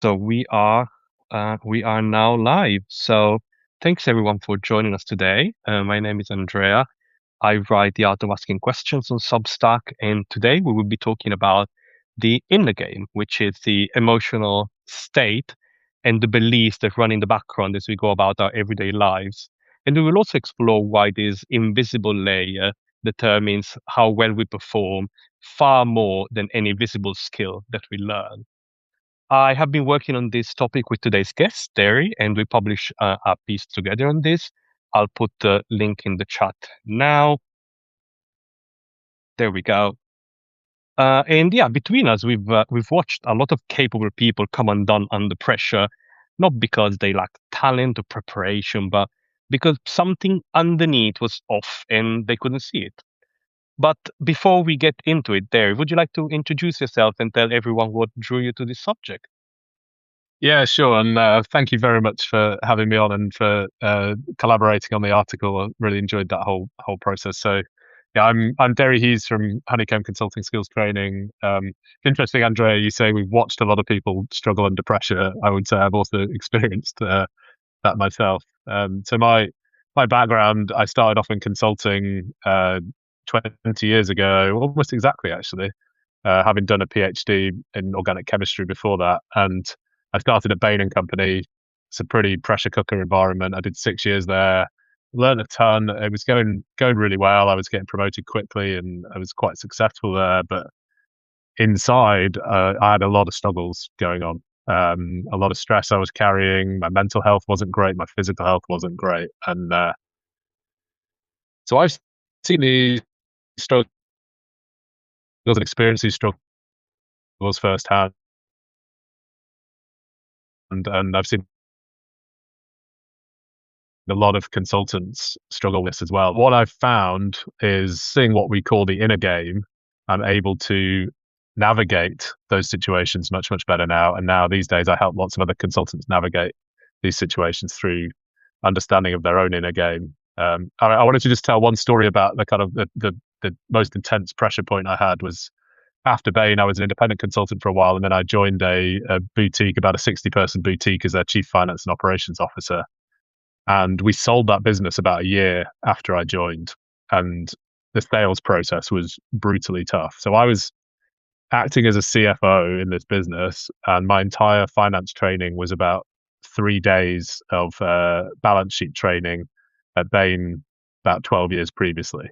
So we are now live. So thanks everyone for joining us today. My name is Andrea. I write the Art of Asking Questions on Substack, and today we will be talking about the inner game, which is the emotional state and the beliefs that run in the background as we go about our everyday lives. And we will also explore why this invisible layer determines how well we perform far more than any visible skill that we learn. I have been working on this topic with today's guest, Deri, and we publish a piece together on this. I'll put the link in the chat now. There we go. And yeah, between us, we've watched a lot of capable people come undone under pressure, not because they lack talent or preparation, but because something underneath was off and they couldn't see it. But before we get into it, Deri, would you like to introduce yourself and tell everyone what drew you to this subject? Yeah, sure. And thank you very much for having me on and for collaborating on the article. I really enjoyed that whole process. So, yeah, I'm Deri Hughes from Honeycomb Consulting Skills Training. Interesting, Andrea. You say we've watched a lot of people struggle under pressure. I would say I've also experienced that myself. So my background, I started off in consulting 20 years ago, almost exactly actually, having done a PhD in organic chemistry before that, and I started at Bain and Company. It's a pretty pressure cooker environment. I did 6 years there, learned a ton. It was going really well. I was getting promoted quickly, and I was quite successful there. But inside, I had a lot of struggles going on. A lot of stress I was carrying. My mental health wasn't great. My physical health wasn't great, and so I've seen these struggles and experienced these struggles firsthand, and I've seen a lot of consultants struggle with this as well. What I've found is seeing what we call the inner game. I'm able to navigate those situations much better now. And now these days, I help lots of other consultants navigate these situations through understanding of their own inner game. I wanted to just tell one story about the kind of the most intense pressure point I had was after Bain. I was an independent consultant for a while, and then I joined a boutique, about a 60-person boutique, as their chief finance and operations officer. And we sold that business about a year after I joined. And the sales process was brutally tough. So I was acting as a CFO in this business, and my entire finance training was about 3 days of balance sheet training at Bain about 12 years previously.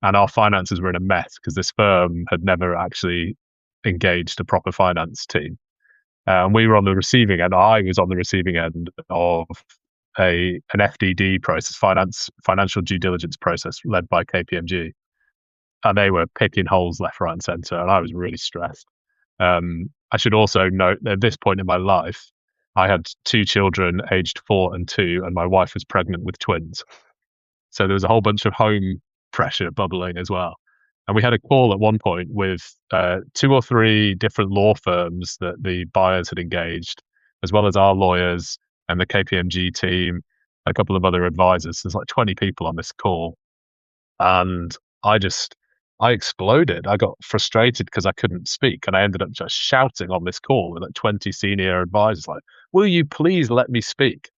And our finances were in a mess because this firm had never actually engaged a proper finance team. And we were on the receiving end. I was on the receiving end of an FDD process, financial due diligence process led by KPMG, and they were picking holes left, right, and centre, and I was really stressed. I should also note that at this point in my life, I had two children, aged 4 and 2, and my wife was pregnant with twins. So there was a whole bunch of home pressure bubbling as well. And we had a call at one point with two or three different law firms that the buyers had engaged, as well as our lawyers and the KPMG team, a couple of other advisors. There's like 20 people on this call. And I just, I exploded. I got frustrated because I couldn't speak. And I ended up just shouting on this call with like 20 senior advisors, like, will you please let me speak?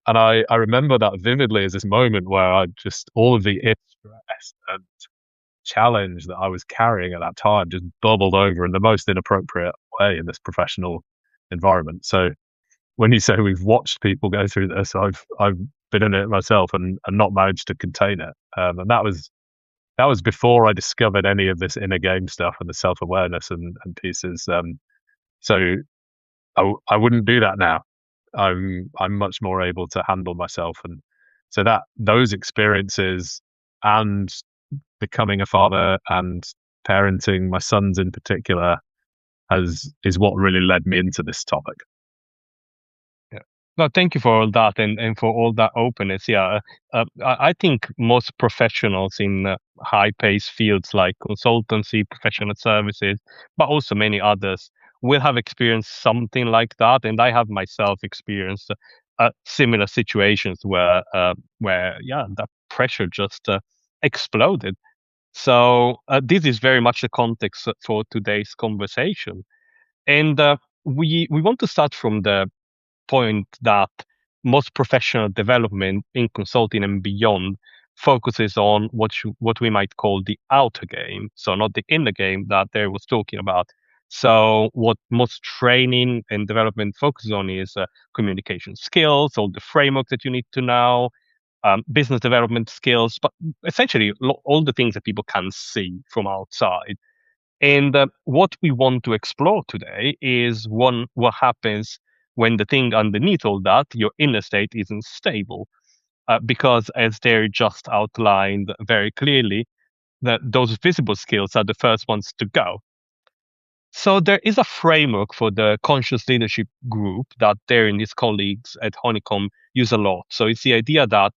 And I remember that vividly as this moment where I just, all of the stress and challenge that I was carrying at that time just bubbled over in the most inappropriate way in this professional environment. So when you say we've watched people go through this, I've been in it myself and not managed to contain it. And that was before I discovered any of this inner game stuff and the self awareness and pieces. So I wouldn't do that now. I'm much more able to handle myself, and so that those experiences and becoming a father and parenting my sons in particular has is what really led me into this topic. Yeah. No, thank you for all that and for all that openness. Yeah, I think most professionals in high-paced fields like consultancy, professional services, but also many others, will have experienced something like that. And I have myself experienced similar situations where yeah, that pressure just exploded. So this is very much the context for today's conversation. And we want to start from the point that most professional development in consulting and beyond focuses on what we might call the outer game, so not the inner game that Deri was talking about. So what most training and development focuses on is communication skills, all the framework that you need to know, business development skills, but essentially all the things that people can see from outside. And what we want to explore today is what happens when the thing underneath all that, your inner state, isn't stable. Because as they just outlined very clearly, that those visible skills are the first ones to go. So there is a framework for the conscious leadership group that Deri and his colleagues at Honeycomb use a lot. So it's the idea that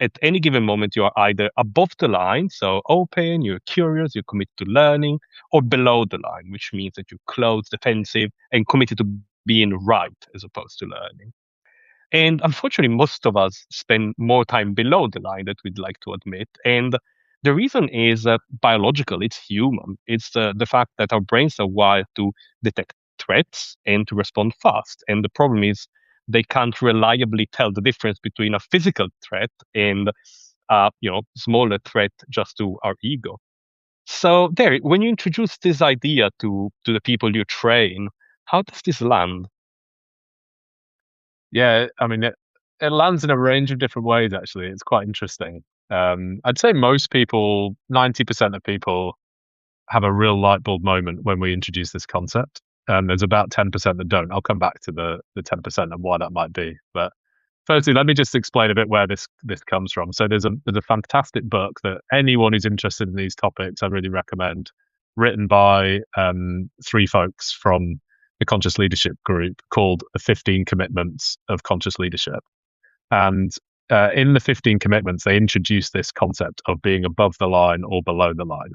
at any given moment, you are either above the line, so open, you're curious, you're committed to learning, or below the line, which means that you're closed, defensive, and committed to being right as opposed to learning. And unfortunately, most of us spend more time below the line than we'd like to admit. And the reason is biological, it's human. It's the fact that our brains are wired to detect threats and to respond fast. And the problem is they can't reliably tell the difference between a physical threat and smaller threat just to our ego. So there, when you introduce this idea to the people you train, how does this land? Yeah, I mean, it lands in a range of different ways, actually. It's quite interesting. I'd say most people, 90% of people, have a real light bulb moment when we introduce this concept. And there's about 10% that don't. I'll come back to the 10% and why that might be. But firstly, let me just explain a bit where this comes from. So there's a fantastic book that anyone who's interested in these topics, I really recommend, written by three folks from the Conscious Leadership Group called The 15 Commitments of Conscious Leadership. And in the 15 commitments, they introduce this concept of being above the line or below the line.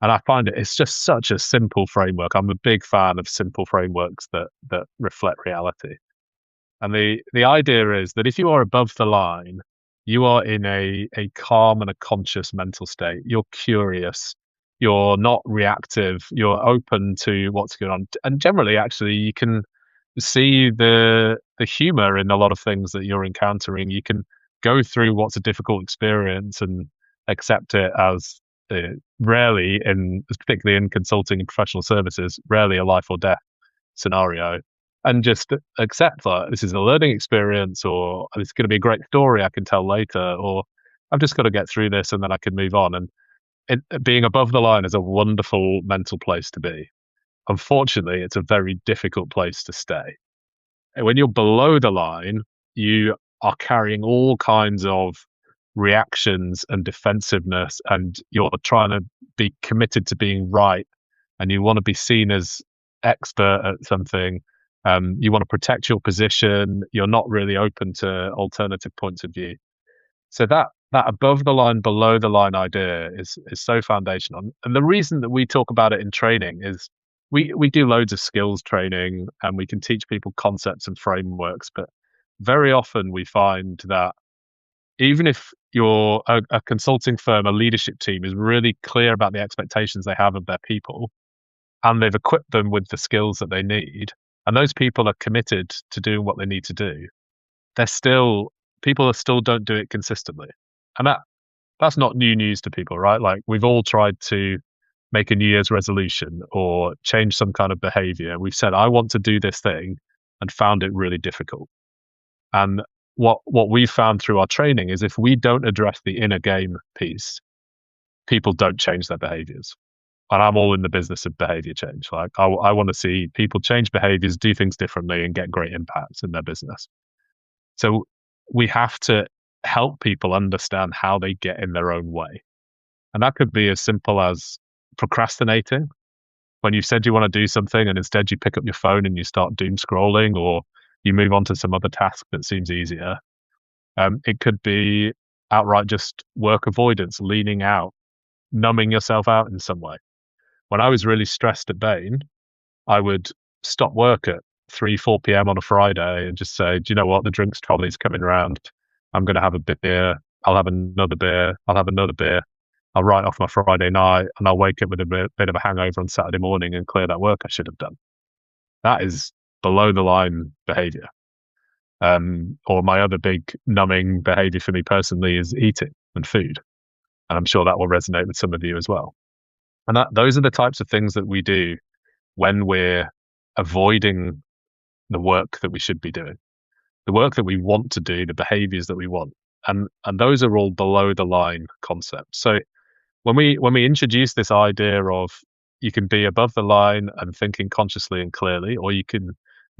And I find it's just such a simple framework. I'm a big fan of simple frameworks that reflect reality. And the idea is that if you are above the line, you are in a calm and a conscious mental state. You're curious. You're not reactive. You're open to what's going on. And generally, actually, you can see the humor in a lot of things that you're encountering. You can go through what's a difficult experience and accept it as rarely, particularly in consulting and professional services, rarely a life or death scenario, and just accept that this is a learning experience, or it's going to be a great story I can tell later, or I've just got to get through this and then I can move on. And being above the line is a wonderful mental place to be. Unfortunately, it's a very difficult place to stay. And when you're below the line, you are carrying all kinds of reactions and defensiveness, and you're trying to be committed to being right, and you want to be seen as expert at something. You want to protect your position. You're not really open to alternative points of view. So that above the line, below the line idea is so foundational. And the reason that we talk about it in training is we do loads of skills training and we can teach people concepts and frameworks, but very often we find that even if you're a consulting firm, a leadership team is really clear about the expectations they have of their people, and they've equipped them with the skills that they need, and those people are committed to doing what they need to do, they're still people are still don't do it consistently. And that's not new news to people, right? Like we've all tried to make a New Year's resolution or change some kind of behavior. We've said, I want to do this thing, and found it really difficult. And what we've found through our training is if we don't address the inner game piece, people don't change their behaviors. And I'm all in the business of behavior change. Like I want to see people change behaviors, do things differently, and get great impacts in their business. So we have to help people understand how they get in their own way. And that could be as simple as procrastinating. When you've said you want to do something and instead you pick up your phone and you start doom scrolling, or you move on to some other task that seems easier. It could be outright just work avoidance, leaning out, numbing yourself out in some way. When I was really stressed at Bain, I would stop work at 3, 4 p.m. on a Friday and just say, do you know what? The drinks trolley's coming around. I'm going to have a beer. I'll have another beer. I'll have another beer. I'll write off my Friday night and I'll wake up with a bit of a hangover on Saturday morning and clear that work I should have done. That is below the line behavior. Or my other big numbing behavior for me personally is eating and food. And I'm sure that will resonate with some of you as well. And those are the types of things that we do when we're avoiding the work that we should be doing, the work that we want to do, the behaviors that we want. And those are all below the line concepts. So when we introduce this idea of you can be above the line and thinking consciously and clearly, or you can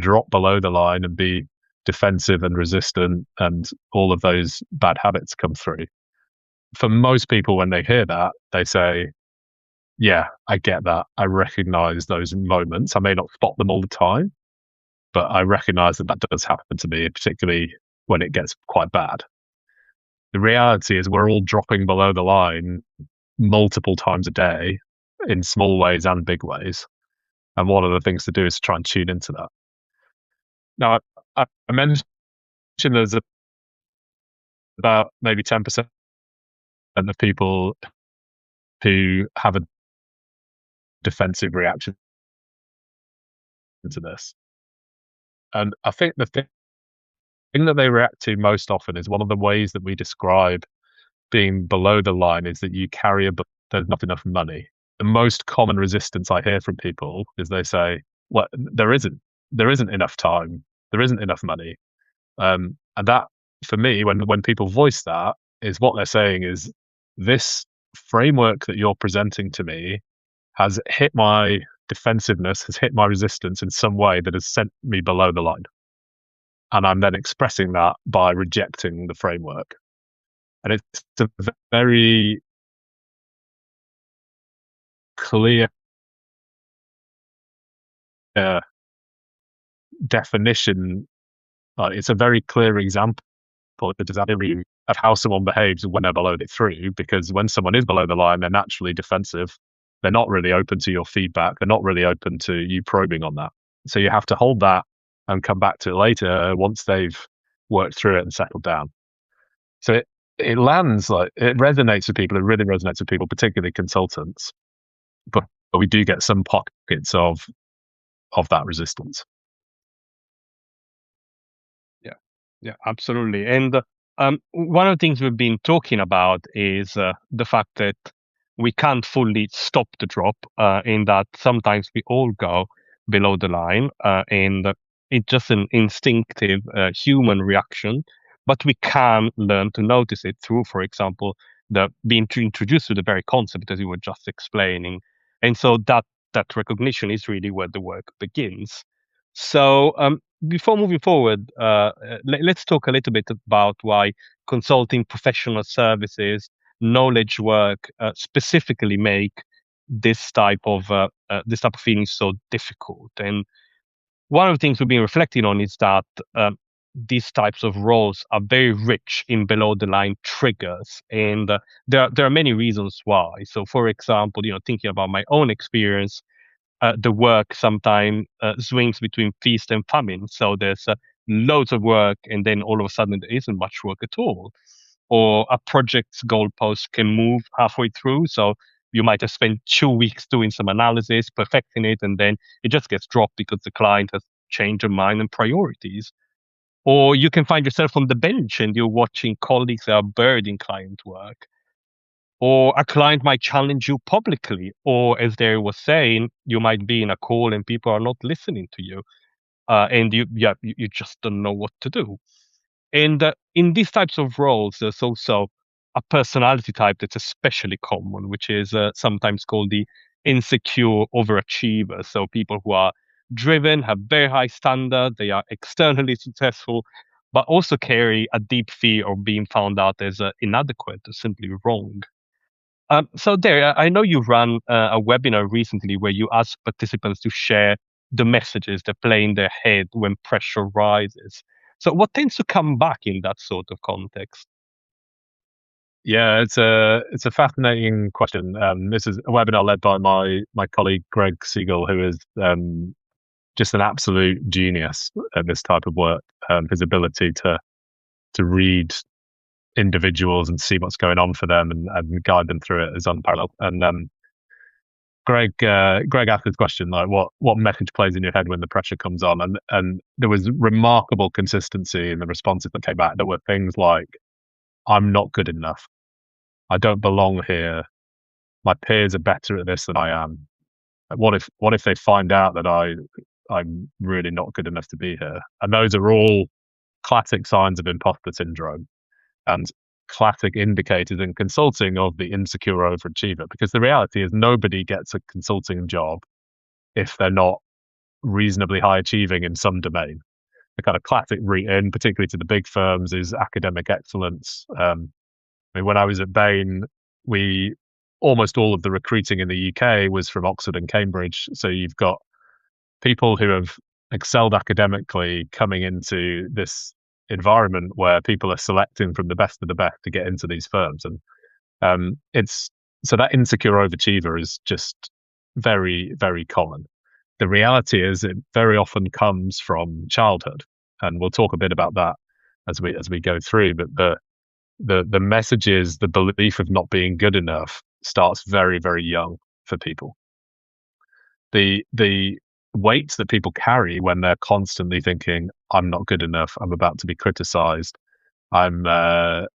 drop below the line and be defensive and resistant, and all of those bad habits come through. For most people, when they hear that, they say, yeah, I get that. I recognize those moments. I may not spot them all the time, but I recognize that that does happen to me, particularly when it gets quite bad. The reality is we're all dropping below the line multiple times a day in small ways and big ways. And one of the things to do is to try and tune into that. Now, I mentioned there's about maybe 10% of people who have a defensive reaction to this. And I think the thing that they react to most often is one of the ways that we describe being below the line is that you carry there's not enough money. The most common resistance I hear from people is they say, well, there isn't enough time. There isn't enough money. And that, for me, when people voice that, is what they're saying is this framework that you're presenting to me has hit my defensiveness, has hit my resistance in some way that has sent me below the line. And I'm then expressing that by rejecting the framework. And it's a very clear definition. It's a very clear example of how someone behaves when they're below it through, because when someone is below the line, they're naturally defensive. They're not really open to your feedback. They're not really open to you probing on that. So you have to hold that and come back to it later once they've worked through it and settled down. So it lands like it resonates with people. It really resonates with people, particularly consultants. But we do get some pockets of that resistance. Yeah, yeah, absolutely. And one of the things we've been talking about is the fact that we can't fully stop the drop, in that sometimes we all go below the line, and it's just an instinctive human reaction, but we can learn to notice it through, for example, the being introduced to the very concept as you were just explaining. And so that recognition is really where the work begins. So before moving forward, let's talk a little bit about why consulting, professional services, knowledge work specifically make this type of feeling so difficult. And one of the things we've been reflecting on is that these types of roles are very rich in below the line triggers, and there are many reasons why. So, for example, thinking about my own experience, the work sometimes swings between feast and famine. So there's loads of work, and then all of a sudden there isn't much work at all. Or a project's goalpost can move halfway through. So you might have spent 2 weeks doing some analysis, perfecting it, and then it just gets dropped because the client has changed their mind and priorities. Or you can find yourself on the bench and you're watching colleagues that are buried in client work. Or a client might challenge you publicly, or as Deri was saying, you might be in a call and people are not listening to you, and you just don't know what to do. And in these types of roles, there's also a personality type that's especially common, which is sometimes called the insecure overachiever. So people who are driven, have very high standard, they are externally successful, but also carry a deep fear of being found out as inadequate or simply wrong. So there, I know you ran a webinar recently where you asked participants to share the messages that play in their head when pressure rises. So what tends to come back in that sort of context? Yeah, it's a fascinating question. This is a webinar led by my colleague Greg Siegel, who is just an absolute genius at this type of work. His ability to read individuals and see what's going on for them and guide them through it is unparalleled. And Greg asked this question like, what message plays in your head when the pressure comes on, and there was remarkable consistency in the responses that came back that were things like, "I'm not good enough. I don't belong here. My peers are better at this than I am. Like, what if they find out that I'm really not good enough to be here?" And those are all classic signs of imposter syndrome and classic indicators in consulting of the insecure overachiever. Because the reality is nobody gets a consulting job if they're not reasonably high achieving in some domain. The kind of classic route in, particularly to the big firms, is academic excellence. I mean, when I was at Bain, we almost all of the recruiting in the UK was from Oxford and Cambridge. So you've got people who have excelled academically coming into this environment where people are selecting from the best of the best to get into these firms. And it's so that insecure overachiever is just very, very common. The reality is it very often comes from childhood. And we'll talk a bit about that as we go through. But the message is the belief of not being good enough starts very, very young for people. The weight that people carry when they're constantly thinking, "I'm not good enough. I'm about to be criticized. I'm my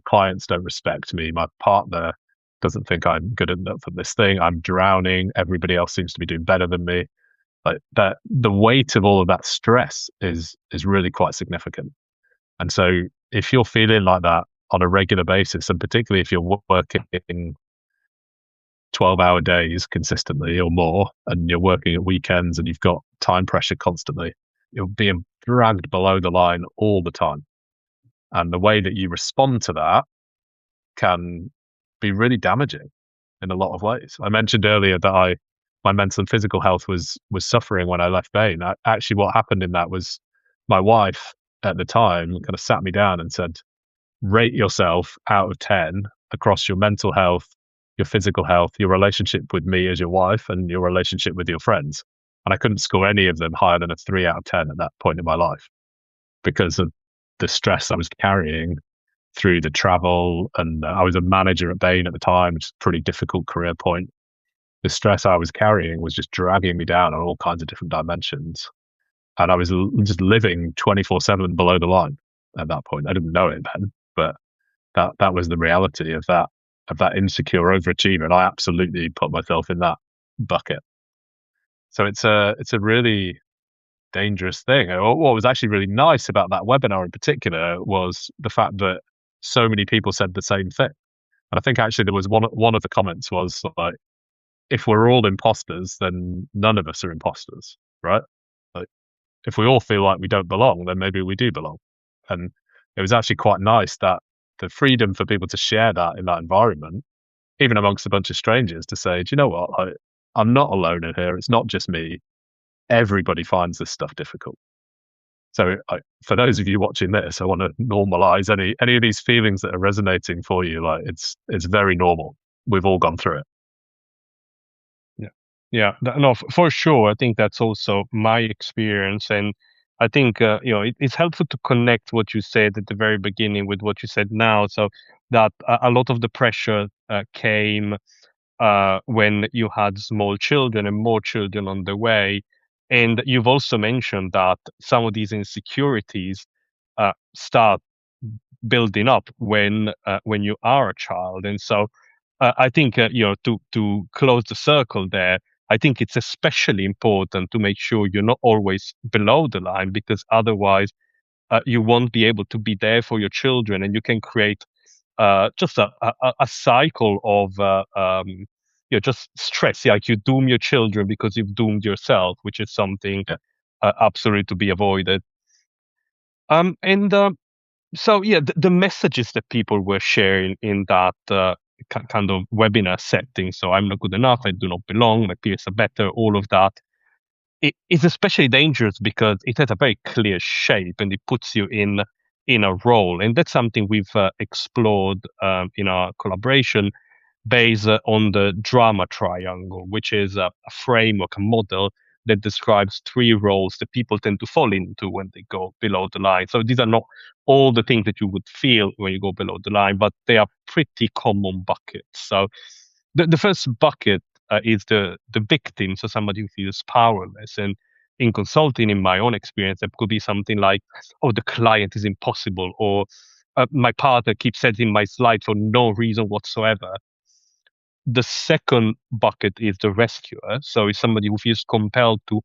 clients don't respect me. My partner doesn't think I'm good enough at this thing. I'm drowning. Everybody else seems to be doing better than me." Like that, the weight of all of that stress is really quite significant. And so, if you're feeling like that on a regular basis, and particularly if you're working 12-hour days consistently or more, and you're working at weekends and you've got time pressure constantly, you're being dragged below the line all the time. And the way that you respond to that can be really damaging in a lot of ways. I mentioned earlier that my mental and physical health was suffering when I left Bain. Actually, what happened in that was my wife at the time kind of sat me down and said, "Rate yourself out of 10 across your mental health, your physical health, your relationship with me as your wife, and your relationship with your friends." And I couldn't score any of them higher than a 3 out of 10 at that point in my life because of the stress I was carrying through the travel. And I was a manager at Bain at the time, which is a pretty difficult career point. The stress I was carrying was just dragging me down on all kinds of different dimensions. And I was just living 24/7 below the line at that point. I didn't know it then, but that was the reality of that insecure overachiever, and I absolutely put myself in that bucket. So it's a really dangerous thing. What was actually really nice about that webinar in particular was the fact that so many people said the same thing. And I think actually there was one of the comments was like, if we're all imposters, then none of us are imposters, right? Like, if we all feel like we don't belong, then maybe we do belong. And it was actually quite nice that the freedom for people to share that in that environment, even amongst a bunch of strangers, to say, "Do you know what? I'm not alone in here. It's not just me. Everybody finds this stuff difficult." So, for those of you watching this, I want to normalize any of these feelings that are resonating for you. Like it's very normal. We've all gone through it. Yeah, yeah, no, for sure. I think that's also my experience, and I think it's helpful to connect what you said at the very beginning with what you said now. So that a lot of the pressure came when you had small children and more children on the way, and you've also mentioned that some of these insecurities start building up when you are a child, and so I think to close the circle there, I think it's especially important to make sure you're not always below the line, because otherwise you won't be able to be there for your children, and you can create just a cycle of just stress. Like you doom your children because you've doomed yourself, which is something Yeah. absolutely to be avoided. And so yeah, the messages that people were sharing in that kind of webinar setting. So I'm not good enough. I do not belong. My peers are better. All of that. It is especially dangerous because it has a very clear shape and it puts you in a role. And that's something we've explored in our collaboration based on the drama triangle, which is a framework, a model that describes three roles that people tend to fall into when they go below the line. So these are not all the things that you would feel when you go below the line, but they are pretty common buckets. So the first bucket is the victim, so somebody who feels powerless. And in consulting, in my own experience, it could be something like, "Oh, the client is impossible," or "My partner keeps setting my slide for no reason whatsoever." The second bucket is the rescuer, so it's somebody who feels compelled to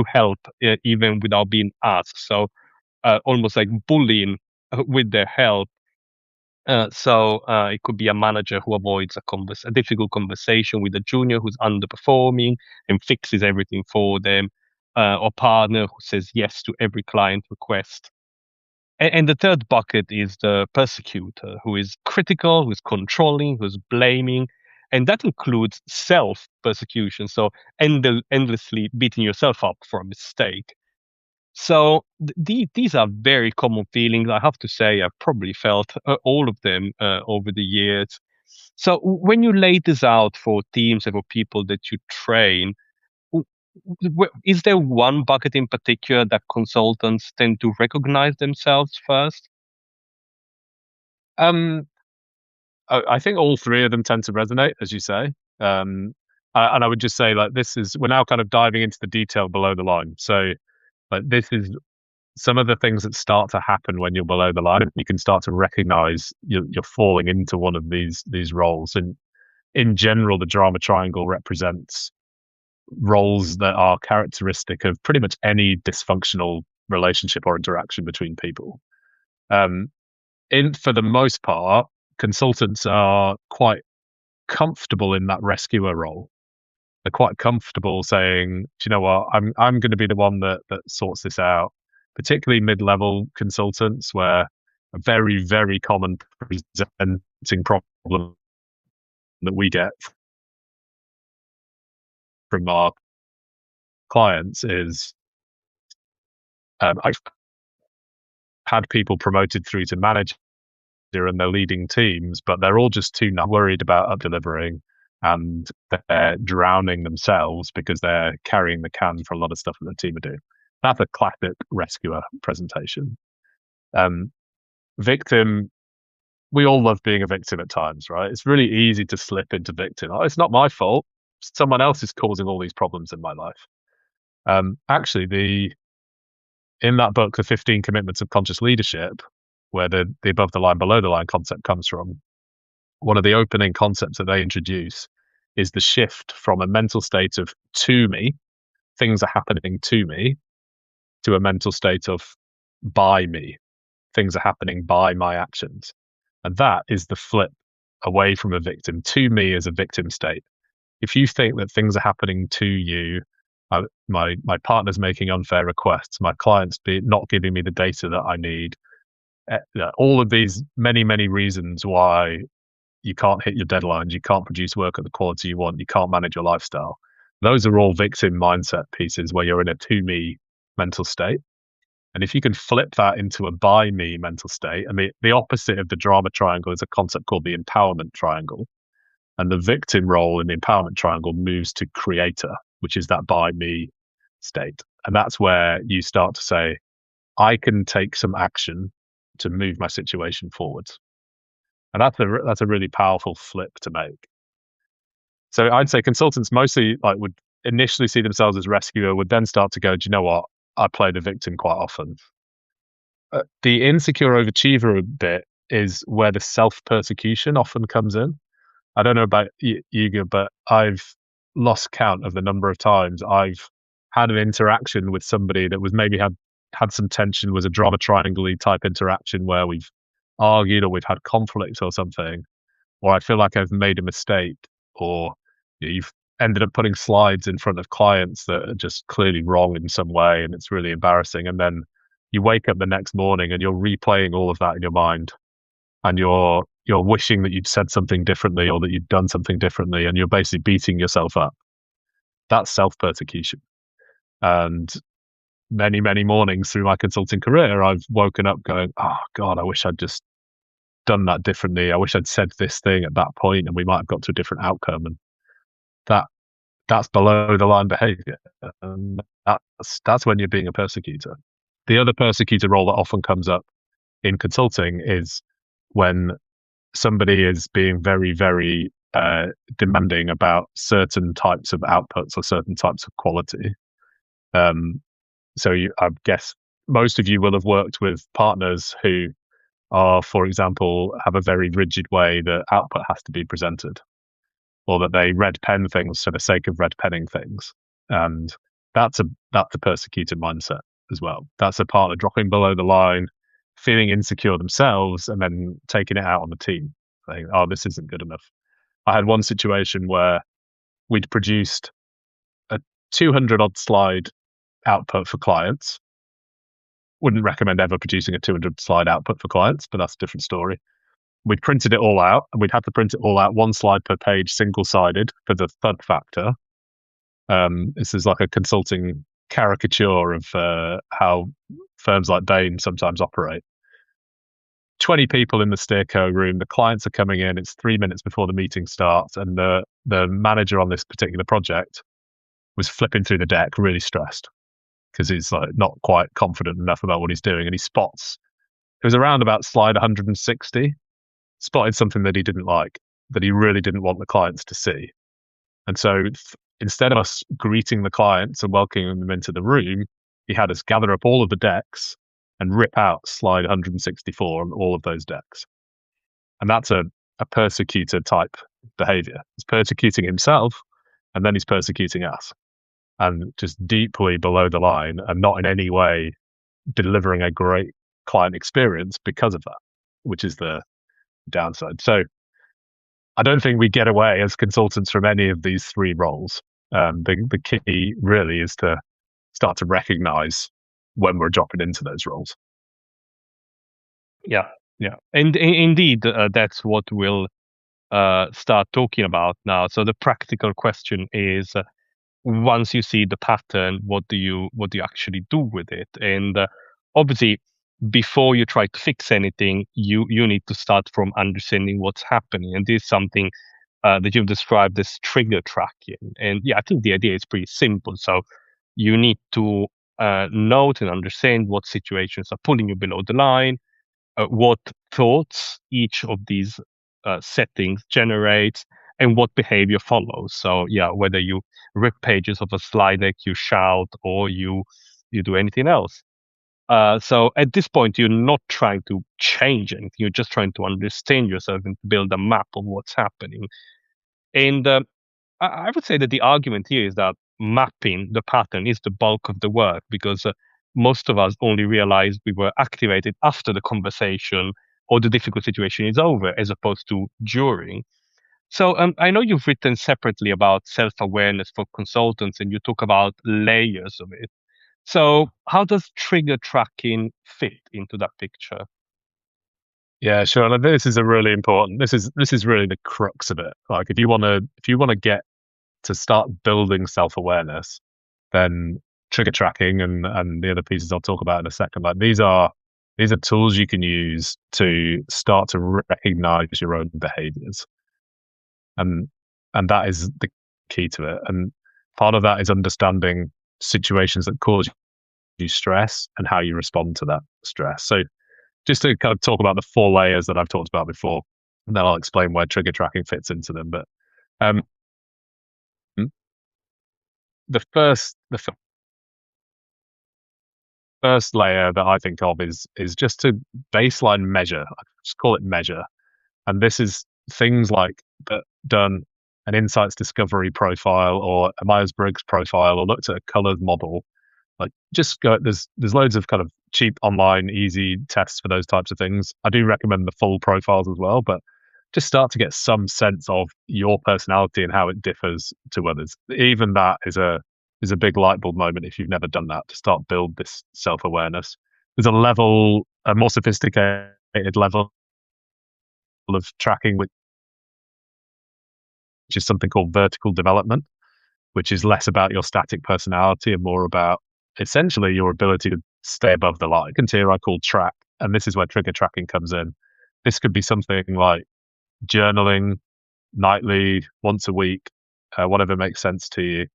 help even without being asked. So almost like bullying with their help. So it could be a manager who avoids a difficult conversation with a junior who's underperforming and fixes everything for them, or partner who says yes to every client request. And the third bucket is the persecutor, who is critical, who is controlling, who's blaming, and that includes self persecution. So endlessly beating yourself up for a mistake. So these are very common feelings. I have to say, I've probably felt all of them over the years. So when you lay this out for teams and for people that you train, w- is there one bucket in particular that consultants tend to recognize themselves first? Um, I think all three of them tend to resonate, as you say. And I would just say, like, we're now kind of diving into the detail below the line. So, like, this is some of the things that start to happen when you're below the line. You can start to recognize you're falling into one of these roles. And in general, the drama triangle represents roles that are characteristic of pretty much any dysfunctional relationship or interaction between people. Um, in For the most part, consultants are quite comfortable in that rescuer role. They're quite comfortable saying, "Do you know what? I'm going to be the one that sorts this out." Particularly mid-level consultants, where a very very common presenting problem that we get from our clients is, I've had people promoted through to manager and they're leading teams, but they're all just too worried about up delivering, and they're drowning themselves because they're carrying the can for a lot of stuff that the team are doing. That's a classic rescuer presentation. Um, Victim, we all love being a victim at times, right? It's really easy to slip into victim. Oh, it's not my fault. Someone else is causing all these problems in my life. Actually, the in that book, The 15 Commitments of Conscious Leadership, where the above the line, below the line concept comes from, one of the opening concepts that they introduce is the shift from a mental state of to me, things are happening to me, to a mental state of by me, things are happening by my actions. And that is the flip away from a victim. To me is a victim state. If you think that things are happening to you, my partner's making unfair requests, my clients not giving me the data that I need, all of these many reasons why you can't hit your deadlines, you can't produce work at the quality you want, you can't manage your lifestyle. Those are all victim mindset pieces where you're in a to me mental state. And if you can flip that into a by me mental state, and the opposite of the drama triangle is a concept called the empowerment triangle. And the victim role in the empowerment triangle moves to creator, which is that by me state. And that's where you start to say, I can take some action to move my situation forwards. And that's a really powerful flip to make. So I'd say consultants mostly would initially see themselves as rescuer, would then start to go, do you know what? I play the victim quite often. The insecure overachiever bit is where the self persecution often comes in. I don't know about you, but I've lost count of the number of times I've had an interaction with somebody that was maybe had some tension, was a drama triangle type interaction where we've argued or we've had conflict or something, or I feel like I've made a mistake, or you've ended up putting slides in front of clients that are just clearly wrong in some way, and it's really embarrassing. And then you wake up the next morning and you're replaying all of that in your mind, and you're wishing that you'd said something differently or that you'd done something differently, and you're basically beating yourself up. That's self persecution. And many mornings through my consulting career, I've woken up going, "Oh God, I wish I'd just done that differently. I wish I'd said this thing at that point, and we might have got to a different outcome." And that that's below the line behavior, and that's when you're being a persecutor. The other persecutor role that often comes up in consulting is when somebody is being very uh, demanding about certain types of outputs or certain types of quality. Um, I guess most of you will have worked with partners who are, for example, have a very rigid way that output has to be presented, or that they red pen things for the sake of red penning things, and that's a persecuted mindset as well. That's a partner dropping below the line, feeling insecure themselves, and then taking it out on the team, saying, "Oh, this isn't good enough." I had one situation where we'd produced a 200 odd slide output for clients. Wouldn't recommend ever producing a 200 slide output for clients, but that's a different story. We'd printed it all out, and we'd had to print it all out one slide per page, single sided, for the thud factor. This is like a consulting caricature of how firms like Bain sometimes operate. 20 people in the steerco room. The clients are coming in. It's 3 minutes before the meeting starts, and the manager on this particular project was flipping through the deck, really stressed because he's like not quite confident enough about what he's doing, and he spots. It was around about slide 160. Spotted something that he didn't like, that he really didn't want the clients to see. And so instead of us greeting the clients and welcoming them into the room, he had us gather up all of the decks and rip out slide 164 on all of those decks. And that's a persecutor type behavior. He's persecuting himself, and then he's persecuting us, and just deeply below the line, and not in any way delivering a great client experience because of that, which is the downside. So I don't think we get away as consultants from any of these three roles. The key really is to start to recognize when we're dropping into those roles. Yeah, yeah, and indeed, that's what we'll start talking about now. So the practical question is, once you see the pattern, what do you actually do with it? And obviously, before you try to fix anything, you need to start from understanding what's happening. And this is something that you've described as trigger tracking. And yeah, I think the idea is pretty simple. So you need to note and understand what situations are pulling you below the line, what thoughts each of these settings generates, and what behavior follows. So yeah, whether you rip pages of a slide deck, you shout, or you do anything else. So at this point, you're not trying to change anything. You're just trying to understand yourself and build a map of what's happening. And I would say that the argument here is that mapping the pattern is the bulk of the work, because most of us only realize we were activated after the conversation or the difficult situation is over, as opposed to during. So I know you've written separately about self-awareness for consultants, and you talk about layers of it. So how does trigger tracking fit into that picture? Yeah, sure. And this is a really important. This is really the crux of it. Like, if you want to get to start building self awareness, then trigger tracking and the other pieces I'll talk about in a second. Like, these are tools you can use to start to recognize your own behaviors, and that is the key to it. And part of that is understanding situations that cause you stress and how you respond to that stress. So just to kind of talk about the four layers that I've talked about before, and then I'll explain where trigger tracking fits into them. But um, the first layer that I think of is just to baseline measure. I just call it measure, and this is things like done an insights discovery profile or a Myers Briggs profile, or looked at a colored model. Like, just go. There's loads of kind of cheap online easy tests for those types of things. I do recommend the full profiles as well, but just start to get some sense of your personality and how it differs to others. Even that is a big light bulb moment if you've never done that, to start build this self awareness. There's a more sophisticated level of tracking, which is something called vertical development, which is less about your static personality and more about essentially your ability to stay above the line. And here I call track, and this is where trigger tracking comes in. This could be something like journaling nightly, once a week, whatever makes sense to you.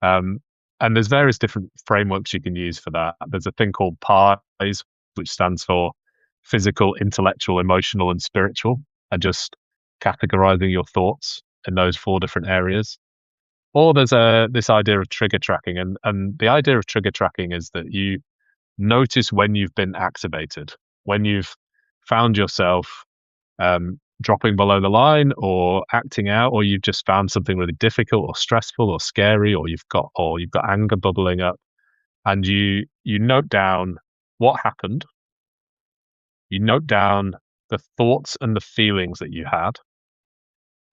Um, and there's various different frameworks you can use for that. There's a thing called PIES, which stands for physical, intellectual, emotional, and spiritual, and just categorizing your thoughts in those four different areas. Or there's this idea of trigger tracking, and the idea of trigger tracking is that you notice when you've been activated, when you've found yourself dropping below the line or acting out, or you've just found something really difficult or stressful or scary, or you've got anger bubbling up, and you note down what happened. You note down the thoughts and the feelings that you had.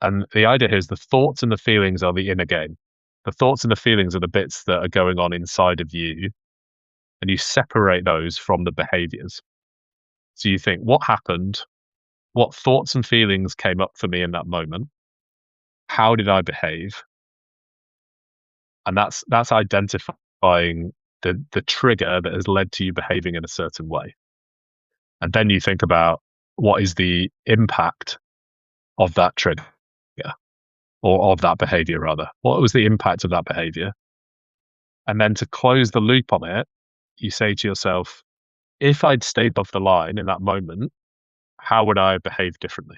And the idea here is the thoughts and the feelings are the inner game. The thoughts and the feelings are the bits that are going on inside of you, and you separate those from the behaviors. So you think, what happened? What thoughts and feelings came up for me in that moment? How did I behave? And that's identifying the trigger that has led to you behaving in a certain way. And then you think about what is the impact of that trigger, or of that behavior rather. What was the impact of that behavior? And then to close the loop on it, you say to yourself, if I'd stayed above the line in that moment, how would I behave differently?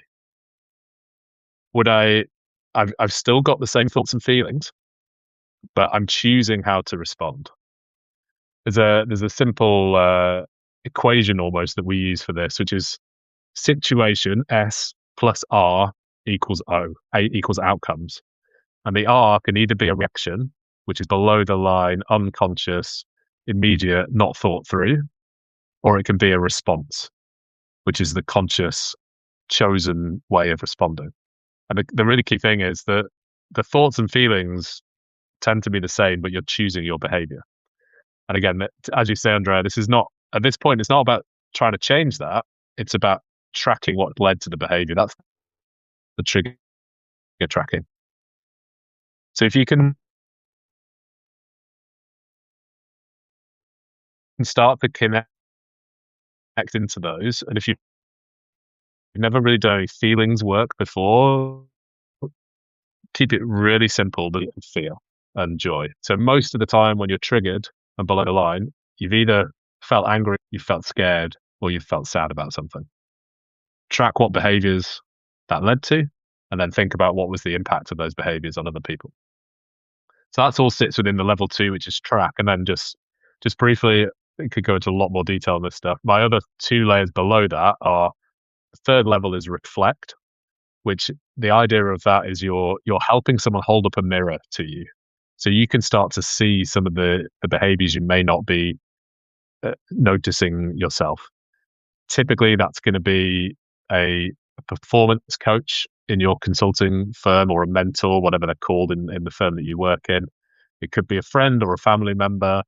Would I've still got the same thoughts and feelings, but I'm choosing how to respond. There's a simple equation almost that we use for this, which is situation S plus R equals O. A equals outcomes. And the R can either be a reaction, which is below the line, unconscious, immediate, not thought through, or it can be a response, which is the conscious, chosen way of responding. And the really key thing is that the thoughts and feelings tend to be the same, but you're choosing your behavior. And again, as you say, Andrea, this is not, at this point, it's not about trying to change that. It's about tracking what led to the behavior. That's the trigger tracking. So if you can start to connect into those, and if you've never really done any feelings work before, keep it really simple, but fear and joy. So most of the time when you're triggered and below the line, you've either felt angry, you felt scared, or you felt sad about something. Track what behaviors that led to, and then think about what was the impact of those behaviors on other people. So that's all sits within the level 2, which is track. And then just briefly, it could go into a lot more detail on this stuff. My other 2 layers below that are, the third level is reflect, which the idea of that is you're helping someone hold up a mirror to you. So you can start to see some of the behaviors you may not be noticing yourself. Typically, that's going to be a performance coach in your consulting firm, or a mentor, whatever they're called in the firm that you work in. It could be a friend or a family member.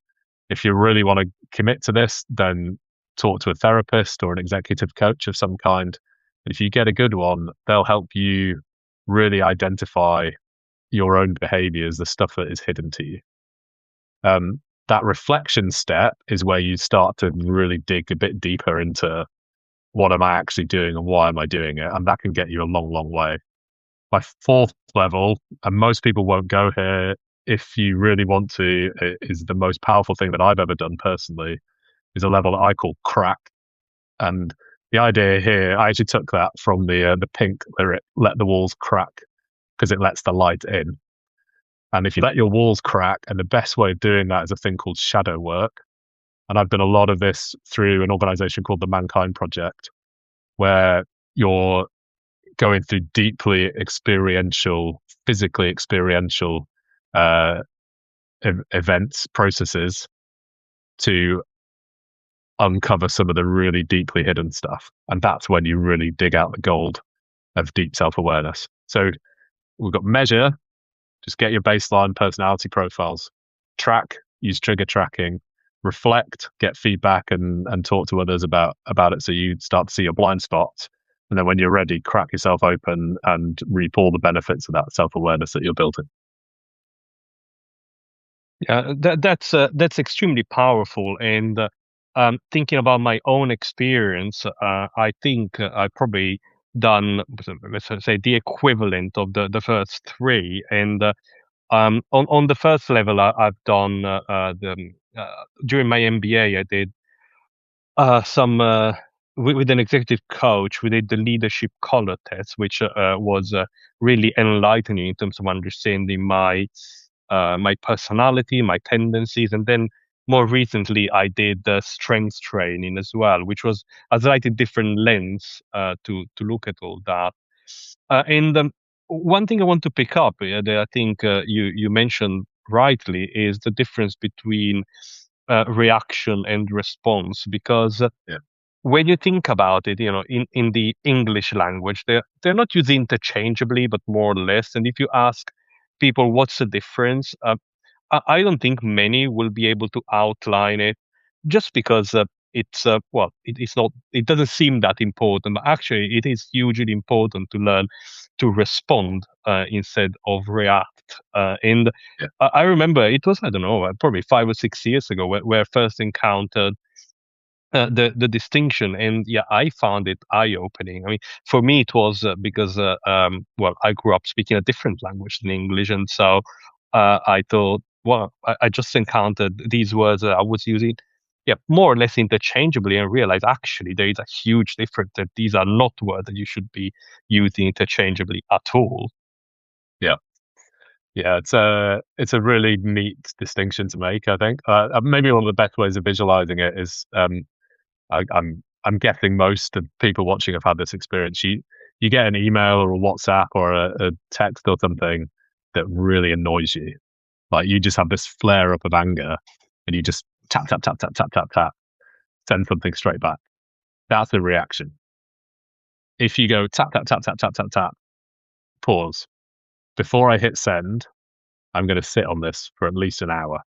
If you really want to commit to this, then talk to a therapist or an executive coach of some kind. And if you get a good one, they'll help you really identify your own behaviors, the stuff that is hidden to you. That reflection step is where you start to really dig a bit deeper into, what am I actually doing and why am I doing it? And that can get you a long, long way. My 4th level, and most people won't go here, if you really want to, it is the most powerful thing that I've ever done personally, is a level that I call crack. And the idea here, I actually took that from the Pink lyric, "Let the walls crack," because it lets the light in. And if you let your walls crack, and the best way of doing that is a thing called shadow work. And I've done a lot of this through an organization called the Mankind Project, where you're going through deeply experiential, physically experiential events, processes to uncover some of the really deeply hidden stuff. And that's when you really dig out the gold of deep self-awareness. So we've got measure, just get your baseline personality profiles, track, use trigger tracking, reflect, get feedback, and talk to others about it, so you start to see your blind spots. And then when you're ready, crack yourself open and reap all the benefits of that self-awareness that you're building. Yeah, that's extremely powerful. And thinking about my own experience, I think I probably done, let's say, the equivalent of the first 3. And on the first level, I've done during my MBA, I did some with an executive coach, we did the leadership color test, which was really enlightening in terms of understanding my personality, my tendencies, and then more recently I did the strengths training as well, which was a slightly different lens to look at all that. And one thing I want to pick up that I think you mentioned rightly is the difference between reaction and response, because Yeah. when you think about it, in the English language, they're not used interchangeably, but more or less. And if you ask people what's the difference, I don't think many will be able to outline it, just because it's not. It doesn't seem that important, but actually, it is hugely important to learn to respond instead of react. And Yeah. I remember it was, I don't know, probably 5 or 6 years ago where I first encountered the distinction, and yeah, I found it eye opening. I mean, for me it was because well, I grew up speaking a different language than English, and so I thought, well, I just encountered these words that I was using, yeah, more or less interchangeably, and realized actually there is a huge difference, that these are not words that you should be using interchangeably at all. Yeah. Yeah, it's a really neat distinction to make. I think maybe one of the best ways of visualizing it is I'm guessing most of people watching have had this experience. You get an email or a WhatsApp or a text or something that really annoys you. Like you just have this flare up of anger, and you just tap tap tap tap tap tap tap, send something straight back. That's the reaction. If you go tap tap tap tap tap tap tap, pause before I hit send, I'm going to sit on this for at least an hour,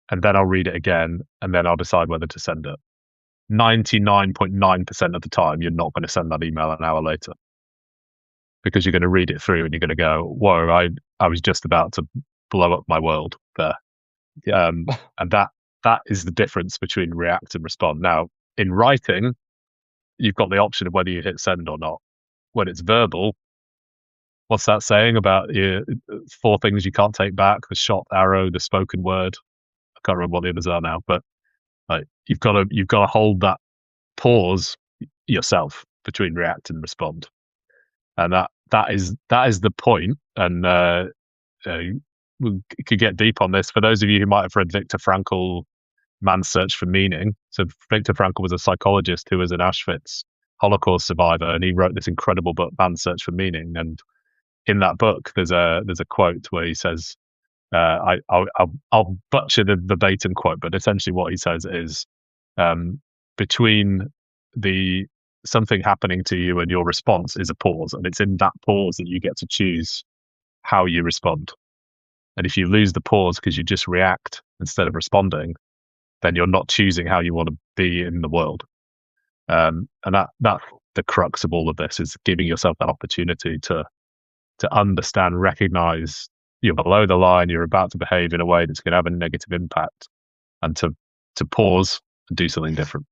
and then I'll read it again, and then I'll decide whether to send it. 99.9% of the time, you're not going to send that email an hour later, because you're going to read it through and you're going to go, whoa, I was just about to blow up my world there. Yeah. And that is the difference between react and respond. Now, in writing, you've got the option of whether you hit send or not. When it's verbal, what's that saying about your four things you can't take back: the shot arrow, the spoken word? I can't remember what the others are now, but like you've got to hold that pause yourself between react and respond, and that is the point. And uh, we could get deep on this. For those of you who might have read Viktor Frankl, Man's Search for Meaning. So Viktor Frankl was a psychologist who was an Auschwitz Holocaust survivor, and he wrote this incredible book, Man's Search for Meaning. And in that book, there's a quote where he says, I'll butcher the verbatim quote, but essentially what he says is, um, between the something happening to you and your response is a pause, and it's in that pause that you get to choose how you respond. And if you lose the pause because you just react instead of responding, then you're not choosing how you want to be in the world. And that's the crux of all of this, is giving yourself that opportunity to understand, recognize you're below the line, you're about to behave in a way that's going to have a negative impact, and to pause and do something different.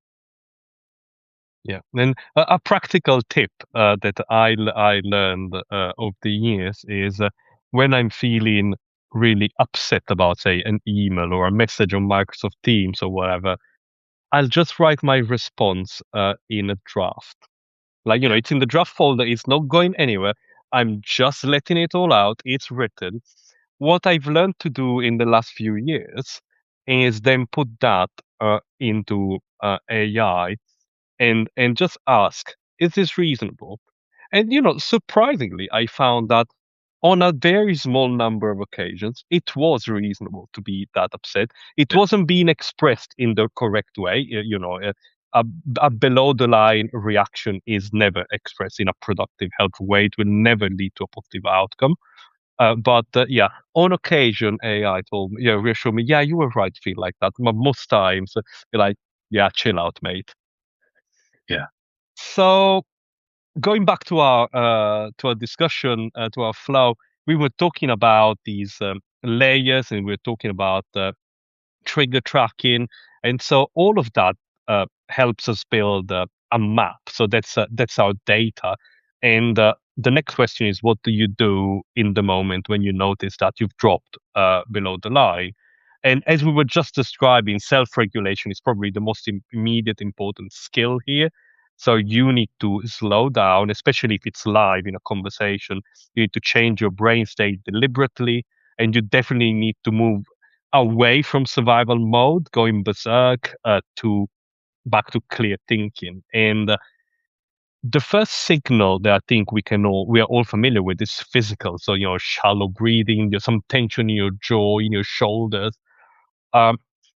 Yeah, and a practical tip that I learned over the years is when I'm feeling really upset about, say, an email or a message on Microsoft Teams or whatever, I'll just write my response in a draft. Like, Yeah, it's in the draft folder. It's not going anywhere. I'm just letting it all out. It's written. What I've learned to do in the last few years is then put that into AI and just ask, is this reasonable? And surprisingly, I found that on a very small number of occasions, it was reasonable to be that upset. It yeah, wasn't being expressed in the correct way. A, a below the line reaction is never expressed in a productive, helpful way. It will never lead to a positive outcome. But yeah, on occasion, AI told me, reassured me, yeah, you were right to feel like that. But most times, you're like, yeah, chill out, mate. yeah, So going back to our discussion, to our flow, we were talking about these layers, and we were talking about trigger tracking, and so all of that helps us build a map. So that's our data, and the next question is, what do you do in the moment when you notice that you've dropped below the line? And as we were just describing, self-regulation is probably the most immediate important skill here. So you need to slow down, especially if it's live in a conversation. You need to change your brain state deliberately, and you definitely need to move away from survival mode, going berserk, to back to clear thinking. And the first signal that I think we are all familiar with is physical. So, shallow breathing, there's some tension in your jaw, in your shoulders. Um,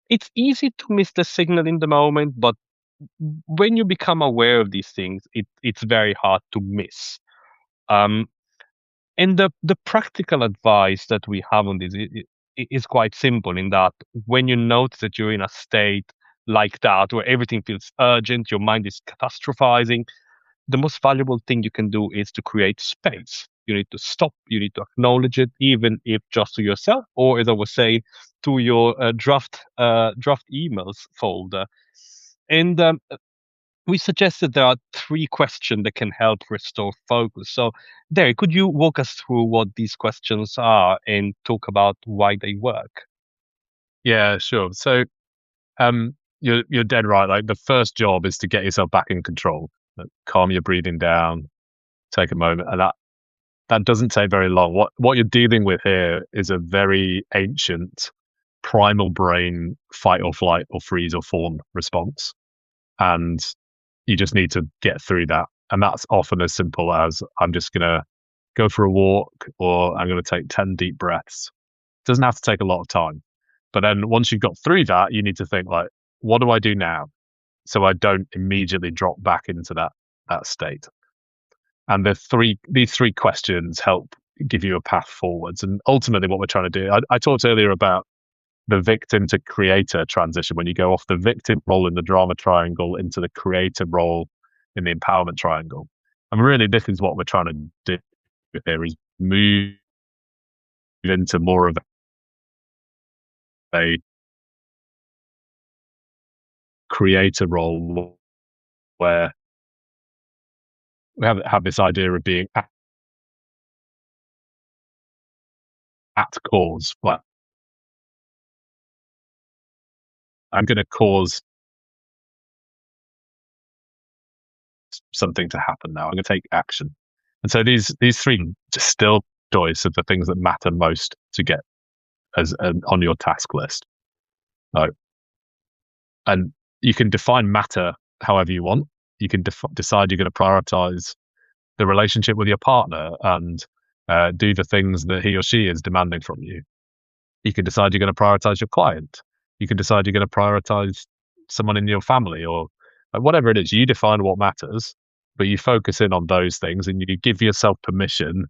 it's easy to miss the signal in the moment, but when you become aware of these things, it's very hard to miss. Um, and the practical advice that we have on this is quite simple in that when you notice that you're in a state like that, where everything feels urgent, your mind is catastrophizing, the most valuable thing you can do is to create space. You need to stop, you need to acknowledge it, even if just to yourself, or as I was saying, to your draft emails folder. And we suggested there are three questions that can help restore focus. So, Derek, could you walk us through what these questions are and talk about why they work? Yeah, sure. So you're dead right. Like the first job is to get yourself back in control. Like, calm your breathing down, take a moment, and that doesn't take very long. What you're dealing with here is a very ancient primal brain fight or flight or freeze or fawn response. And you just need to get through that. And that's often as simple as I'm just gonna go for a walk or I'm gonna take 10 deep breaths. It doesn't have to take a lot of time. But then once you've got through that, you need to think like, what do I do now? So I don't immediately drop back into that state. And these three questions help give you a path forwards. And ultimately, what we're trying to do, I talked earlier about the victim to creator transition when you go off the victim role in the drama triangle into the creator role in the empowerment triangle. And really, this is what we're trying to do here: is move into more of a creator role where we have this idea of being at cause. Like, I'm going to cause something to happen now. I'm going to take action. And so these three distilled choice of the things that matter most to get as on your task list. Like, and you can define matter however you want. You can decide you're going to prioritize the relationship with your partner and do the things that he or she is demanding from you. You can decide you're going to prioritize your client. You can decide you're going to prioritize someone in your family or whatever it is. You define what matters, but you focus in on those things and you give yourself permission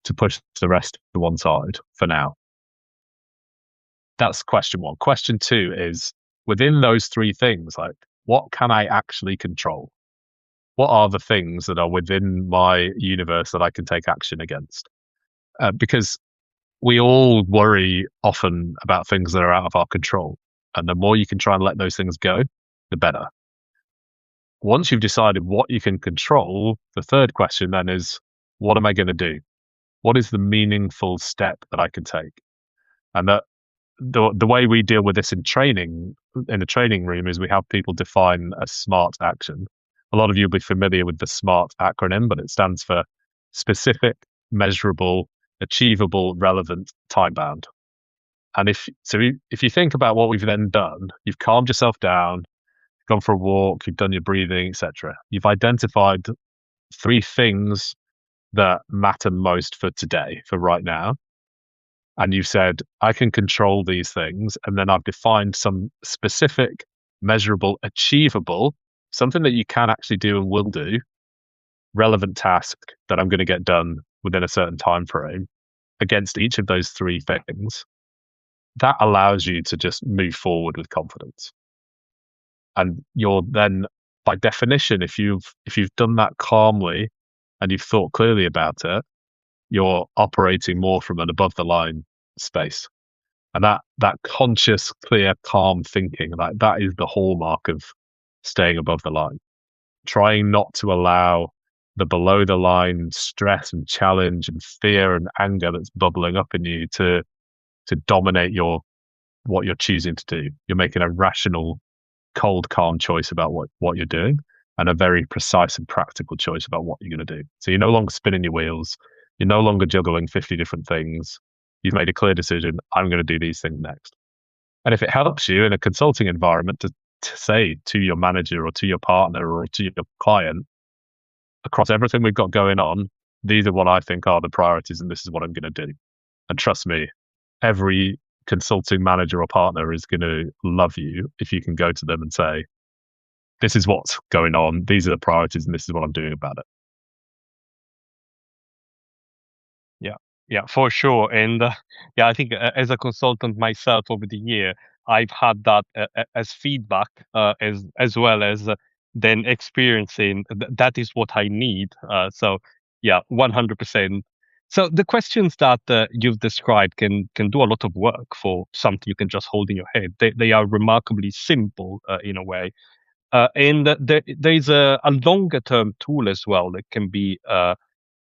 to push the rest to one side for now. That's question one. Question two is within those three things, like what can I actually control? What are the things that are within my universe that I can take action against? Because we all worry often about things that are out of our control. And the more you can try and let those things go, the better. Once you've decided what you can control, the third question then is, what am I going to do? What is the meaningful step that I can take? And that the way we deal with this in the training room, is we have people define a SMART action. A lot of you will be familiar with the SMART acronym, but it stands for specific, measurable, achievable, relevant, time bound. And if you think about what we've then done, you've calmed yourself down, gone for a walk, you've done your breathing, etc. You've identified three things that matter most for today, for right now. And you've said, I can control these things. And then I've defined some specific, measurable, achievable, something that you can actually do and will do, relevant task that I'm going to get done within a certain time frame against each of those three things. That allows you to just move forward with confidence. And you're then, by definition, if you've done that calmly and you've thought clearly about it, you're operating more from an above the line space. And that conscious, clear, calm thinking, like that is the hallmark of staying above the line. Trying not to allow the below the line stress and challenge and fear and anger that's bubbling up in you to dominate your what you're choosing to do. You're making a rational, cold, calm choice about what you're doing, and a very precise and practical choice about what you're going to do. So you're no longer spinning your wheels. You're no longer juggling 50 different things. You've made a clear decision. I'm going to do these things next. And if it helps you in a consulting environment to say to your manager or to your partner or to your client, across everything we've got going on, these are what I think are the priorities, and this is what I'm going to do. And trust me, every consulting manager or partner is going to love you if you can go to them and say, this is what's going on, these are the priorities, and this is what I'm doing about it. Yeah, yeah, for sure. And yeah, I think as a consultant myself over the year, I've had that as feedback, as well as then experiencing that is what I need. So yeah, 100%. So the questions that you've described can do a lot of work for something you can just hold in your head. They are remarkably simple in a way. And there's a longer term tool as well that can be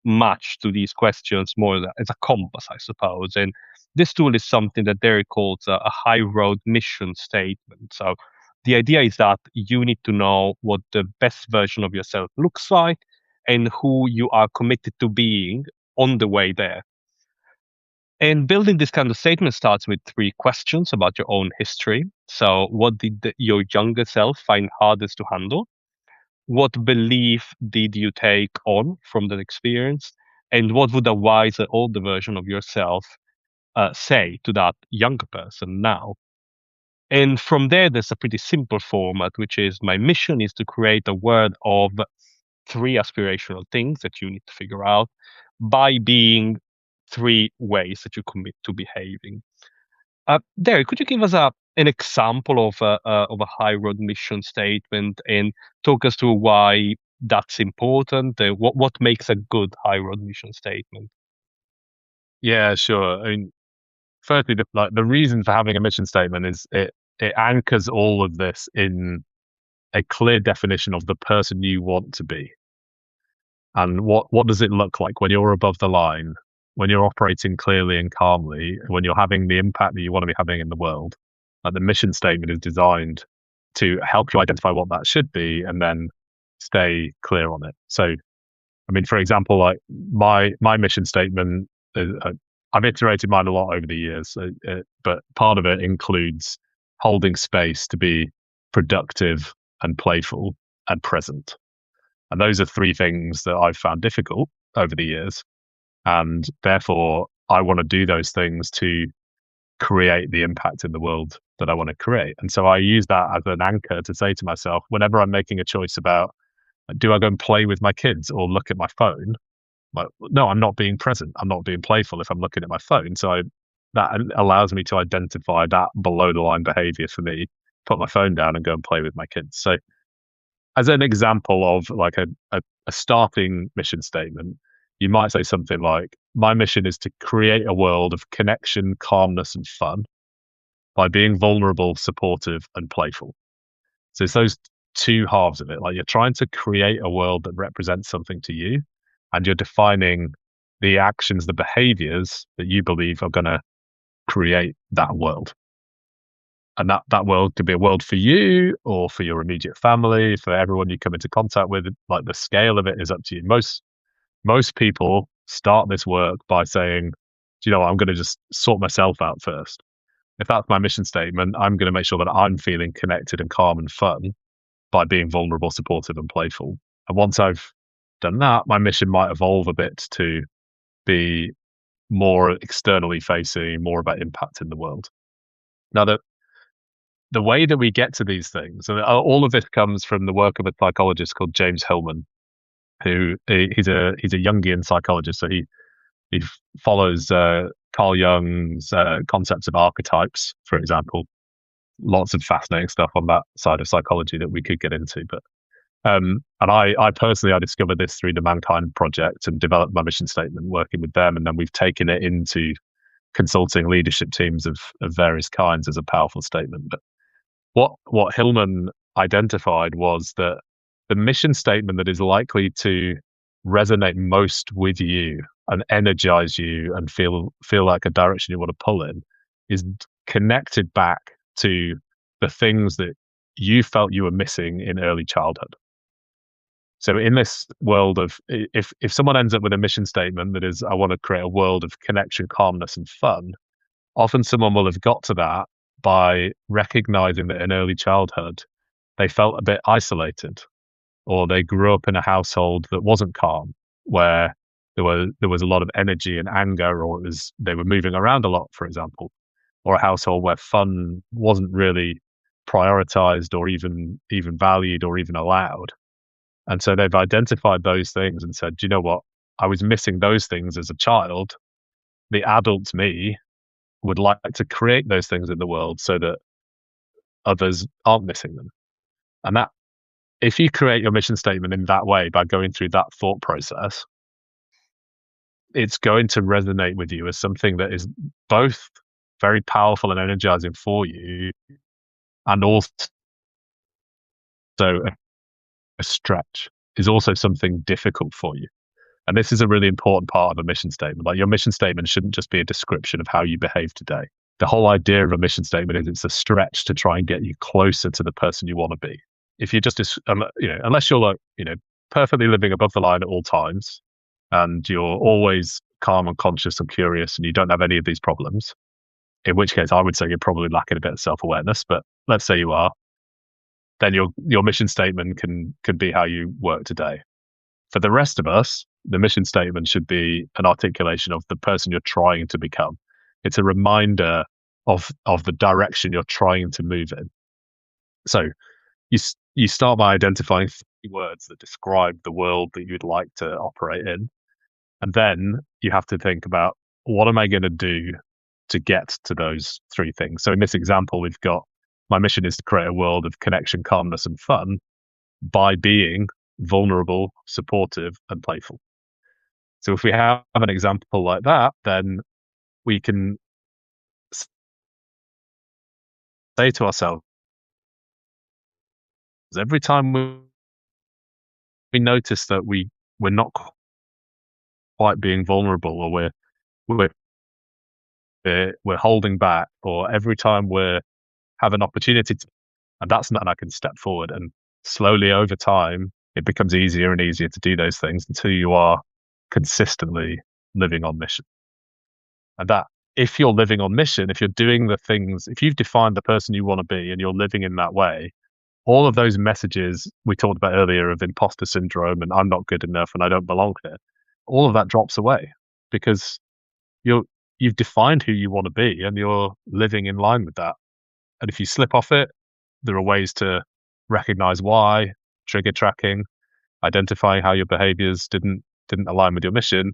matched to these questions more as a compass, I suppose. And this tool is something that Deri calls a high road mission statement. So the idea is that you need to know what the best version of yourself looks like and who you are committed to being on the way there. And building this kind of statement starts with three questions about your own history. So, what did your younger self find hardest to handle? What belief did you take on from that experience? And what would a wiser, older version of yourself say to that younger person now? And from there, there's a pretty simple format, which is my mission is to create a world of three aspirational things that you need to figure out by being three ways that you commit to behaving. Derek, could you give us an example of a high road mission statement and talk us through why that's important? What makes a good high road mission statement? Yeah, sure. I mean, firstly, the reason for having a mission statement is it anchors all of this in a clear definition of the person you want to be. And what does it look like when you're above the line, when you're operating clearly and calmly, when you're having the impact that you want to be having in the world? Like the mission statement is designed to help you identify what that should be and then stay clear on it. So, I mean, for example, like my mission statement, I've iterated mine a lot over the years, but part of it includes holding space to be productive and playful and present. And those are three things that I've found difficult over the years. And therefore, I want to do those things to create the impact in the world that I want to create. And so I use that as an anchor to say to myself, whenever I'm making a choice about, do I go and play with my kids or look at my phone? Like, no, I'm not being present. I'm not being playful if I'm looking at my phone. That allows me to identify that below the line behavior for me, put my phone down and go and play with my kids. So as an example of like a starting mission statement, you might say something like, my mission is to create a world of connection, calmness, and fun by being vulnerable, supportive, and playful. So it's those two halves of it. Like you're trying to create a world that represents something to you, and you're defining the actions, the behaviors that you believe are going to create that world. And that world could be a world for you or for your immediate family, for everyone you come into contact with. Like the scale of it is up to you. Most people start this work by saying, do you know what, I'm going to just sort myself out first. If that's my mission statement, I'm going to make sure that I'm feeling connected and calm and fun by being vulnerable, supportive, and playful. And once I've done that, my mission might evolve a bit to be more externally facing, more about impact in the world. Now, the way that we get to these things, and all of this comes from the work of a psychologist called James Hillman, who he's a Jungian psychologist. So he follows Carl Jung's concepts of archetypes, for example. Lots of fascinating stuff on that side of psychology that we could get into. But and I personally, I discovered this through the Mankind Project and developed my mission statement working with them, and then we've taken it into consulting leadership teams of various kinds as a powerful statement. But what Hillman identified was that the mission statement that is likely to resonate most with you and energize you and feel like a direction you want to pull in is connected back to the things that you felt you were missing in early childhood. So in this world of if someone ends up with a mission statement that is, I want to create a world of connection, calmness, and fun, often someone will have got to that by recognizing that in early childhood they felt a bit isolated, or they grew up in a household that wasn't calm, where there was a lot of energy and anger, or they were moving around a lot, for example, or a household where fun wasn't really prioritized or even valued or even allowed. And so they've identified those things and said, "Do you know what? I was missing those things as a child. The adult me would like to create those things in the world so that others aren't missing them." And that, if you create your mission statement in that way by going through that thought process, it's going to resonate with you as something that is both very powerful and energizing for you, and also a stretch is also something difficult for you. And this is a really important part of a mission statement. Like, your mission statement shouldn't just be a description of how you behave today. The whole idea of a mission statement is it's a stretch to try and get you closer to the person you want to be. If you just, unless you're like, perfectly living above the line at all times, and you're always calm and conscious and curious, and you don't have any of these problems, in which case I would say you're probably lacking a bit of self-awareness. But let's say you are, then your mission statement can be how you work today. For the rest of us, the mission statement should be an articulation of the person you're trying to become. It's a reminder of the direction you're trying to move in. So you start by identifying 3 words that describe the world that you'd like to operate in, and then you have to think about, what am I going to do to get to those 3 things? So in this example, we've got, my mission is to create a world of connection, calmness, and fun by being vulnerable, supportive, and playful. So if we have an example like that, then we can say to ourselves, every time we notice that we're not quite being vulnerable, or we're we're holding back, or every time we have an opportunity to, and that's not, and I can step forward, and slowly over time it becomes easier and easier to do those things until you are consistently living on mission. And that, if you're living on mission, if you're doing the things, if you've defined the person you want to be and you're living in that way, all of those messages we talked about earlier of imposter syndrome and I'm not good enough and I don't belong here, all of that drops away, because you're you've defined who you want to be and you're living in line with that. And if you slip off it, there are ways to recognize why, trigger tracking, identifying how your behaviors didn't align with your mission,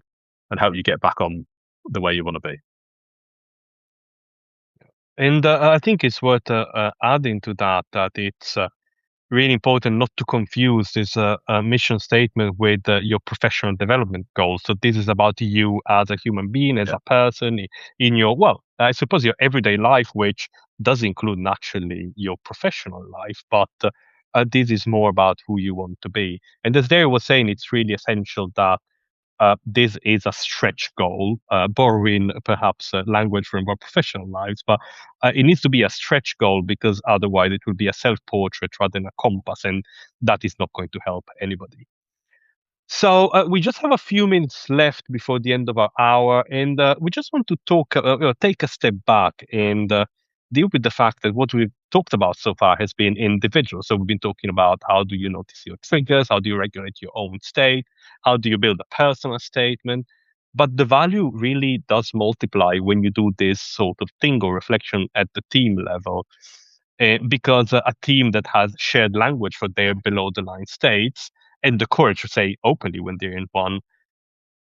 and help you get back on the way you want to be. And I think it's worth adding to that it's really important not to confuse this mission statement with your professional development goals. So this is about you as a human being, as Yeah. a person, in your, well, I suppose your everyday life, which does include naturally your professional life, but this is more about who you want to be. And as Deri was saying, it's really essential that this is a stretch goal, borrowing perhaps language from our professional lives, but it needs to be a stretch goal, because otherwise it will be a self-portrait rather than a compass, and that is not going to help anybody. So we just have a few minutes left before the end of our hour, and we just want to take a step back and deal with the fact that what we've talked about so far has been individual. So we've been talking about, how do you notice your triggers, how do you regulate your own state, how do you build a personal statement. But the value really does multiply when you do this sort of thing or reflection at the team level, because a team that has shared language for their below the line states and the courage to say openly when they're in one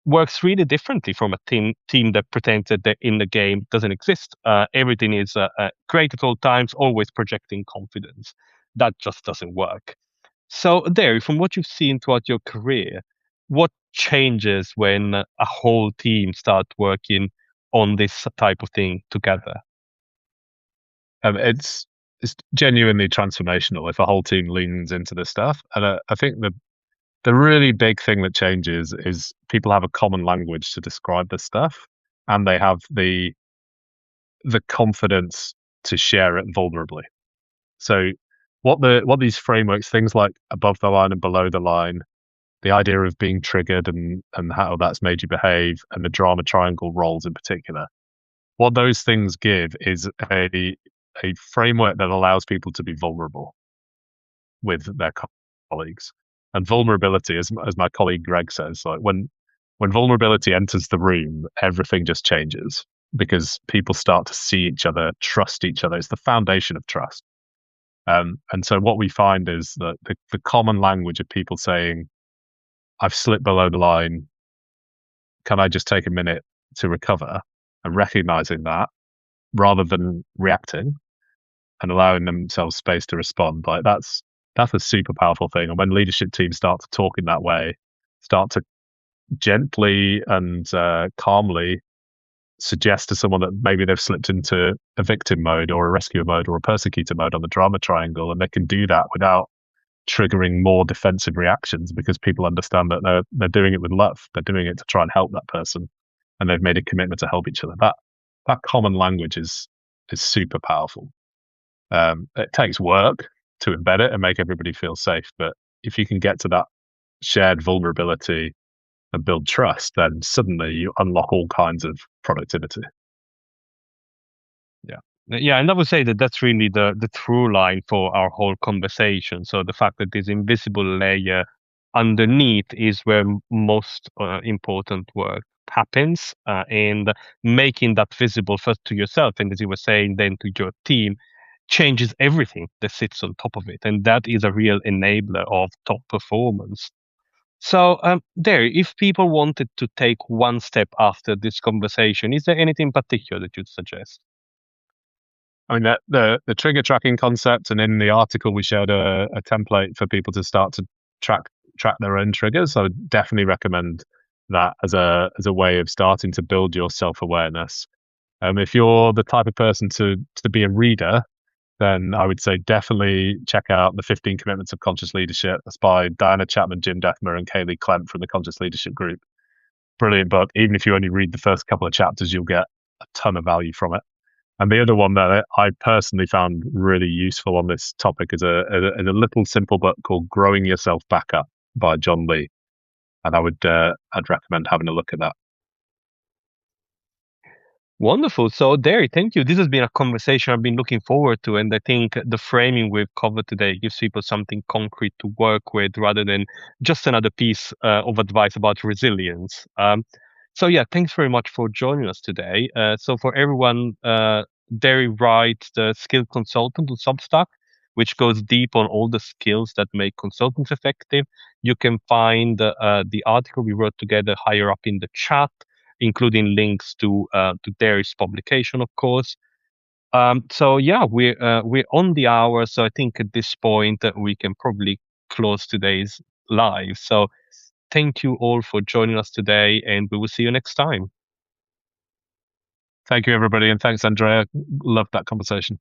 works really differently from a team that pretends that they're in the game doesn't exist. Everything is great at all times, always projecting confidence. That just doesn't work. So, there, from what you've seen throughout your career, what changes when a whole team start working on this type of thing together? It's genuinely transformational if a whole team leans into this stuff. And I think the really big thing that changes is people have a common language to describe this stuff, and they have the confidence to share it vulnerably. So what these frameworks, things like above the line and below the line, the idea of being triggered and how that's made you behave, and the drama triangle roles in particular, what those things give is a framework that allows people to be vulnerable with their colleagues. And vulnerability, as my colleague Greg says, like when vulnerability enters the room, everything just changes because people start to see each other, trust each other. It's the foundation of trust. And so what we find is that the common language of people saying, I've slipped below the line, can I just take a minute to recover? And recognizing that rather than reacting and allowing themselves space to respond, like that's a super powerful thing. And when leadership teams start to talk in that way, start to gently and calmly suggest to someone that maybe they've slipped into a victim mode or a rescuer mode or a persecutor mode on the drama triangle, and they can do that without triggering more defensive reactions because people understand that they're doing it with love. They're doing it to try and help that person, and they've made a commitment to help each other. That common language is super powerful. It takes work to embed it and make everybody feel safe, but if you can get to that shared vulnerability and build trust, then suddenly you unlock all kinds of productivity. Yeah. Yeah, and I would say that that's really the through line for our whole conversation. So the fact that this invisible layer underneath is where most important work happens, and making that visible first to yourself, and as you were saying, then to your team, changes everything that sits on top of it, and that is a real enabler of top performance. So, there, if people wanted to take one step after this conversation, is there anything particular that you'd suggest? I mean, the trigger tracking concept, and in the article we showed a template for people to start to track their own triggers. I would definitely recommend that as a way of starting to build your self awareness. If you're the type of person to be a reader, then I would say definitely check out the 15 Commitments of Conscious Leadership. That's by Diana Chapman, Jim Dethmer, and Kaylee Clem from the Conscious Leadership Group. Brilliant book. Even if you only read the first couple of chapters, you'll get a ton of value from it. And the other one that I personally found really useful on this topic is a little simple book called Growing Yourself Back Up by John Lee. And I'd recommend having a look at that. Wonderful. So, Derry, thank you. This has been a conversation I've been looking forward to, and I think the framing we've covered today gives people something concrete to work with rather than just another piece of advice about resilience. So, yeah, thanks very much for joining us today. So, for everyone, Derry writes the Skill Consultant on Substack, which goes deep on all the skills that make consultants effective. You can find the article we wrote together higher up in the chat, including links to Deri's publication, of course. So yeah, we're on the hour, so I think at this point we can probably close today's live. So thank you all for joining us today, and we will see you next time. Thank you, everybody. And thanks, Andrea. Loved that conversation.